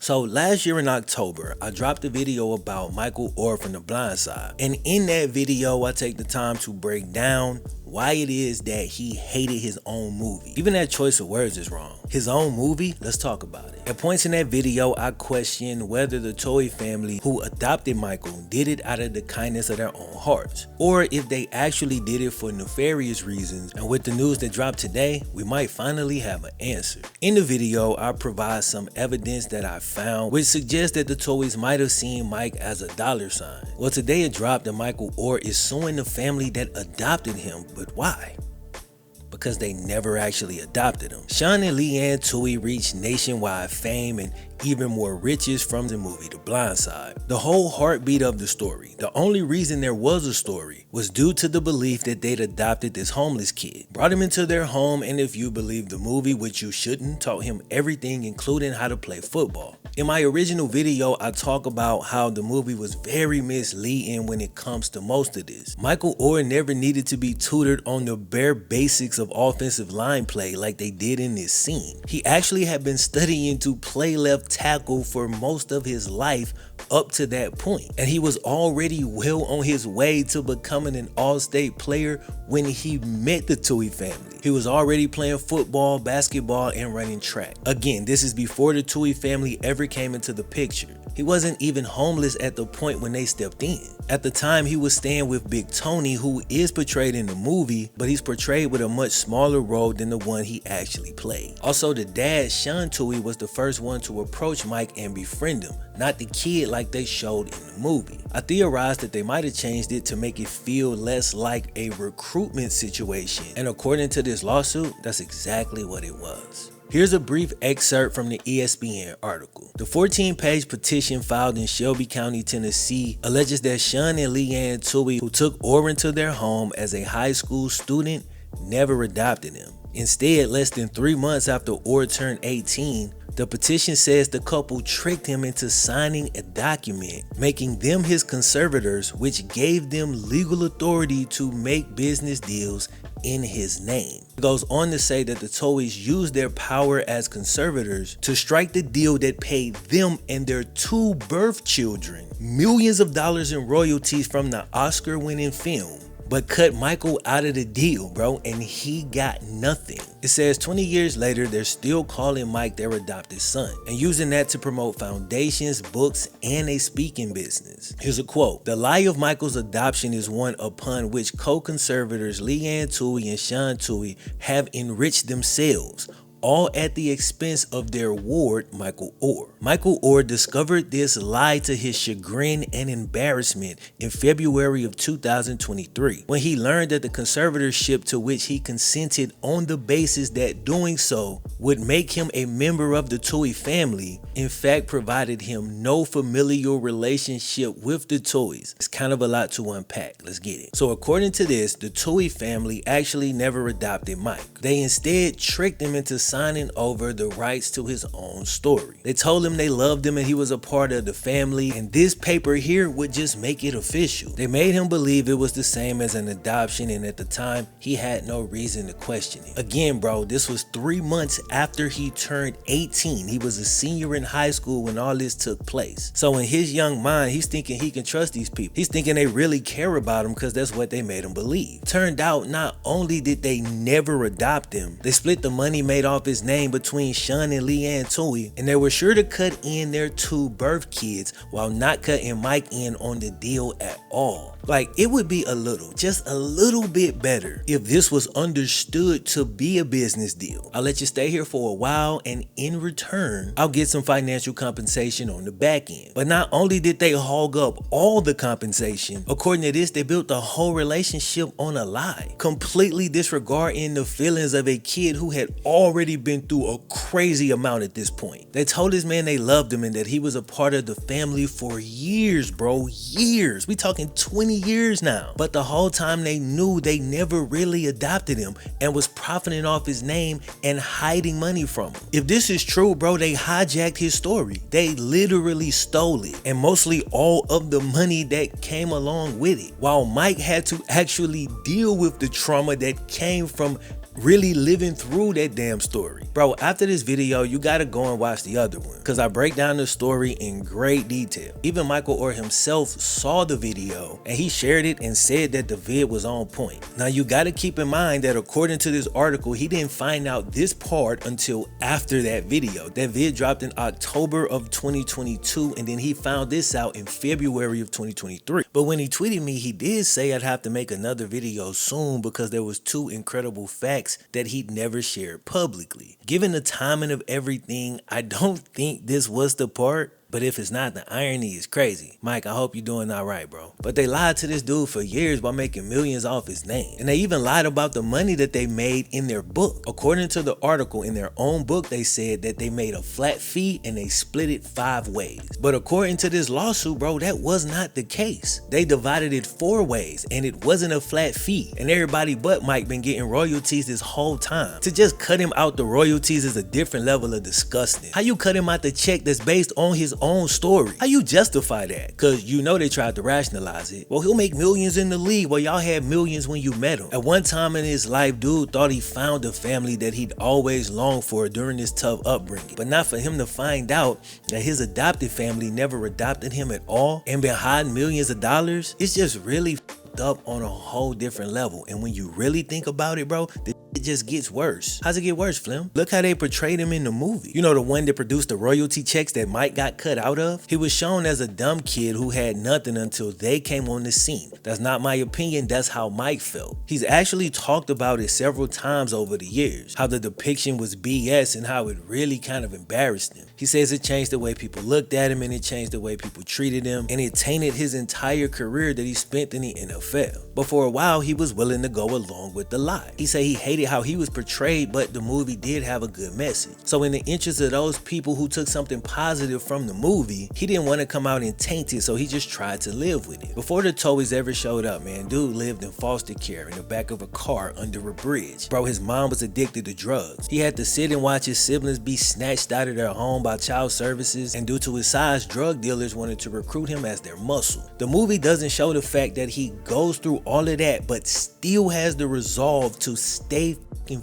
So last year in October, I dropped a video about Michael Oher from The Blind Side. And in that video, I take the time to break down why it is that he hated his own movie. Even that choice of words is wrong. His own movie? Let's talk about it. At points in that video, I questioned whether the Toei family who adopted Michael did it out of the kindness of their own hearts, or if they actually did it for nefarious reasons. And with the news that dropped today, we might finally have an answer. In the video, I provide some evidence that I found which suggests that the Toeis might have seen Mike as a dollar sign. Well, today it dropped that Michael Oher is suing the family that adopted him, but why? Because they never actually adopted him. Sean and Leanne Tui reached nationwide fame and even more riches from the movie The Blind Side. The whole heartbeat of the story, the only reason there was a story, was due to the belief that they'd adopted this homeless kid, brought him into their home, and if you believe the movie, which you shouldn't, taught him everything including how to play football. In my original video, I talk about how the movie was very misleading when it comes to most of this. Michael Oher never needed to be tutored on the bare basics of offensive line play like they did in this scene. He actually had been studying to play left tackle for most of his life up to that point, and he was already well on his way to becoming an all-state player when he met the Tui family. He was already playing football, basketball, and running track. Again, this is before the Tui family ever came into the picture. He wasn't even homeless at the point when they stepped in. At the time, he was staying with Big Tony, who is portrayed in the movie, but he's portrayed with a much smaller role than the one he actually played. Also, the dad, Sean Tui, was the first one to approach Mike and befriend him, not the kid like they showed in the movie. I theorized that they might have changed it to make it feel less like a recruitment situation, and according to this lawsuit, that's exactly what it was. Here's a brief excerpt from the ESPN article. The 14-page petition filed in Shelby County, Tennessee, alleges that Sean and Leanne Tui, who took Oher into their home as a high school student, never adopted him. Instead, less than 3 months after Oher turned 18, the petition says the couple tricked him into signing a document, making them his conservators, which gave them legal authority to make business deals in his name. It goes on to say that the Toeis used their power as conservators to strike the deal that paid them and their 2 birth children millions of dollars in royalties from the Oscar-winning film, but cut Michael out of the deal, bro, and he got nothing. It says 20 years later, they're still calling Mike their adopted son and using that to promote foundations, books, and a speaking business. Here's a quote: "The lie of Michael's adoption is one upon which co-conservators Leanne Tui and Sean Tui have enriched themselves, all at the expense of their ward, Michael Oher." Michael Oher discovered this lie to his chagrin and embarrassment in February of 2023, when he learned that the conservatorship to which he consented on the basis that doing so would make him a member of the Tui family, in fact provided him no familial relationship with the Toeis. It's kind of a lot to unpack. Let's get it. So according to this, the Tui family actually never adopted Mike. They instead tricked him into signing over the rights to his own story. They told him they loved him and he was a part of the family, and this paper here would just make it official. They made him believe it was the same as an adoption, and at the time, he had no reason to question it. Again, bro, this was 3 months after he turned 18. He was a senior in high school when all this took place. So in his young mind, he's thinking he can trust these people. He's thinking they really care about him because that's what they made him believe. Turned out, not only did they never adopt him, they split the money made off his name between Sean and Leanne Tui, and they were sure to cut in their 2 birth kids while not cutting Mike in on the deal at all. Like, it would be just a little bit better if this was understood to be a business deal. I'll let you stay here for a while, and in return, I'll get some financial compensation on the back end. But not only did they hog up all the compensation, according to this, they built the whole relationship on a lie, completely disregarding the feelings of a kid who had already been through a crazy amount at this point. They told this man they loved him and that he was a part of the family for years, bro, years. We talking 20 years now. But the whole time they knew they never really adopted him and was profiting off his name and hiding money from him. If this is true, bro, they hijacked his story. They literally stole it, and mostly all of the money that came along with it, while Mike had to actually deal with the trauma that came from really living through that damn story. Bro, after this video, you gotta go and watch the other one, cause I break down the story in great detail. Even Michael Oher himself saw the video and he shared it and said that the vid was on point. Now you gotta keep in mind that according to this article, he didn't find out this part until after that video. That vid dropped in October of 2022, and then he found this out in February of 2023. But when he tweeted me, he did say I'd have to make another video soon because there was 2 incredible facts that he'd never shared publicly. Given the timing of everything, I don't think this was the part. But if it's not, the irony is crazy. Mike, I hope you're doing all right, bro. But they lied to this dude for years by making millions off his name. And they even lied about the money that they made in their book. According to the article, in their own book, they said that they made a flat fee and they split it 5 ways. But according to this lawsuit, bro, that was not the case. They divided it 4 ways and it wasn't a flat fee. And everybody but Mike been getting royalties this whole time. To just cut him out the royalties is a different level of disgusting. How you cut him out the check that's based on his own story? How you justify that? Cause you know they tried to rationalize it. Well, he'll make millions in the league. Well, y'all had millions when you met him. At one time in his life, dude thought he found a family that he'd always longed for during his tough upbringing. But not for him to find out that his adopted family never adopted him at all and been hiding millions of dollars. It's just really up on a whole different level. And when you really think about it, bro, it just gets worse. How's it get worse, Flem? Look how they portrayed him in the movie. You know, the one that produced the royalty checks that Mike got cut out of? He was shown as a dumb kid who had nothing until they came on the scene. That's not my opinion, that's how Mike felt. He's actually talked about it several times over the years, how the depiction was BS and how it really kind of embarrassed him. He says it changed the way people looked at him and it changed the way people treated him, and it tainted his entire career that he spent in the NFL. But for a while, he was willing to go along with the lie. He said he hated how he was portrayed, but the movie did have a good message. So in the interest of those people who took something positive from the movie, he didn't want to come out and taint it, so he just tried to live with it. Before the Towies ever showed up, man, dude lived in foster care in the back of a car under a bridge. Bro, his mom was addicted to drugs. He had to sit and watch his siblings be snatched out of their home by child services, and due to his size, drug dealers wanted to recruit him as their muscle. The movie doesn't show the fact that he goes through all of that, but still has the resolve to stay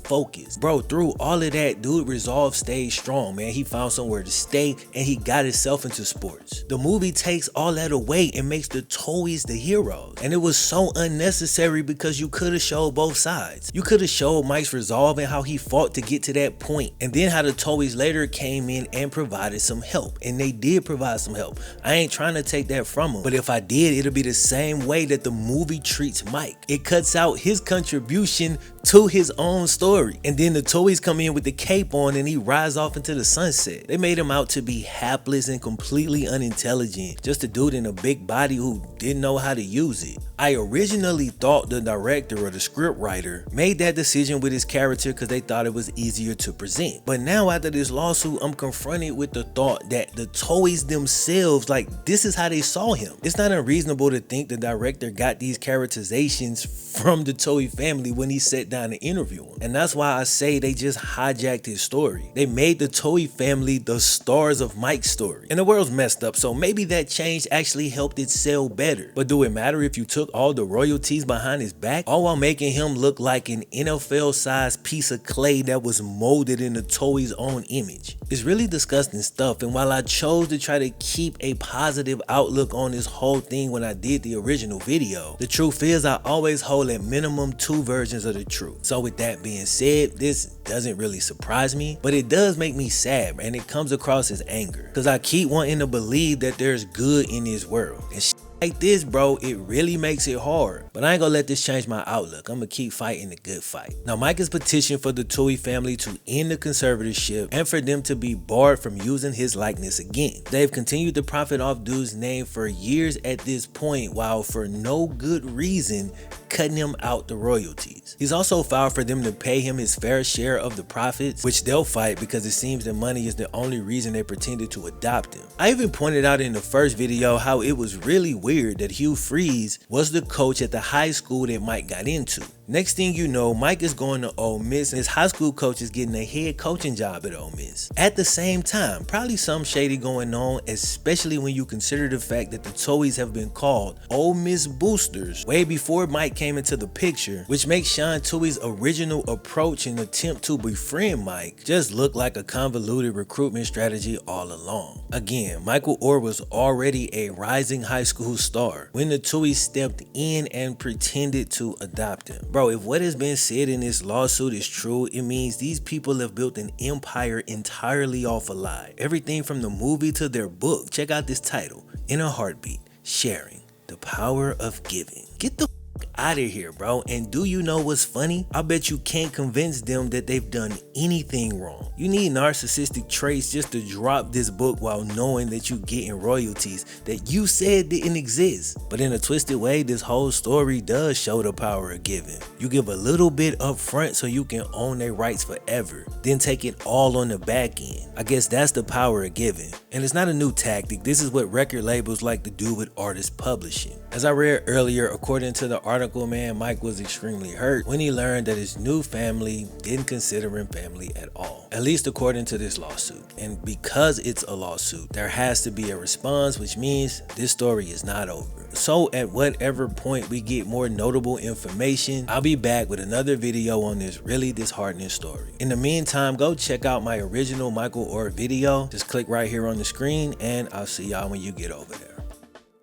focused. Bro, through all of that, dude resolve stayed strong, man. He found somewhere to stay and he got himself into sports. The movie takes all that away and makes the Towies the heroes. And it was so unnecessary because you could have showed both sides. You could have showed Mike's resolve and how he fought to get to that point, and then how the Towies later came in and provided some help. And they did provide some help. I ain't trying to take that from him, but if I did, it'll be the same way that the movie treats Mike. It cuts out his contribution to his own story, and then the Towies come in with the cape on and he rides off into the sunset. They made him out to be hapless and completely unintelligent, just a dude in a big body who didn't know how to use it. I originally thought the director or the script writer made that decision with his character because they thought it was easier to present. But now after this lawsuit, I'm confronted with the thought that the Towies themselves, like, this is how they saw him. It's not unreasonable to think the director got these characterizations from the Towie family when he sat down to interview him. And that's why I say they just hijacked his story. They made the Towie family the stars of Mike's story. And the world's messed up, so maybe that change actually helped it sell better. But do it matter if you took all the royalties behind his back, all while making him look like an NFL-sized piece of clay that was molded in the Towie's own image? It's really disgusting stuff, and while I chose to try to keep a positive outlook on this whole thing when I did the original video, the truth is I always hold at minimum 2 versions of the truth. So with that being said, this doesn't really surprise me, but it does make me sad, man. It comes across as anger, because I keep wanting to believe that there's good in this world. And like this, bro, it really makes it hard. But I ain't gonna let this change my outlook. I'm gonna keep fighting the good fight. Now, Mike has petitioned for the Towie family to end the conservatorship and for them to be barred from using his likeness again. They've continued to profit off dude's name for years at this point, while for no good reason cutting him out the royalties. He's also filed for them to pay him his fair share of the profits, which they'll fight because it seems that money is the only reason they pretended to adopt him. I even pointed out in the first video how it was really weird that Hugh Freeze was the coach at the high school that Mike got into. Next thing you know, Mike is going to Ole Miss and his high school coach is getting a head coaching job at Ole Miss. At the same time, probably something shady going on, especially when you consider the fact that the Towies have been called Ole Miss boosters way before Mike came into the picture, which makes Sean Tuohy's original approach and attempt to befriend Mike just look like a convoluted recruitment strategy all along. Again, Michael Oher was already a rising high school star when the Tuohys stepped in and pretended to adopt him. Bro, if what has been said in this lawsuit is true, it means these people have built an empire entirely off a lie. Everything from the movie to their book. Check out this title, In a Heartbeat, Sharing, the Power of Giving. Get the out of here, bro. And do you know what's funny? I bet you can't convince them that they've done anything wrong. You need narcissistic traits just to drop this book while knowing that you getting royalties that you said didn't exist. But in a twisted way, this whole story does show the power of giving. You give a little bit up front so you can own their rights forever, then take it all on the back end. I guess that's the power of giving. And it's not a new tactic. This is what record labels like to do with artist publishing. As I read earlier, according to the article, man, Mike was extremely hurt when he learned that his new family didn't consider him family at all, at least according to this lawsuit. And because it's a lawsuit, there has to be a response, which means this story is not over. So at whatever point we get more notable information, I'll be back with another video on this really disheartening story. In the meantime, go check out my original Michael Oher video. Just click right here on the screen and I'll see y'all when you get over there.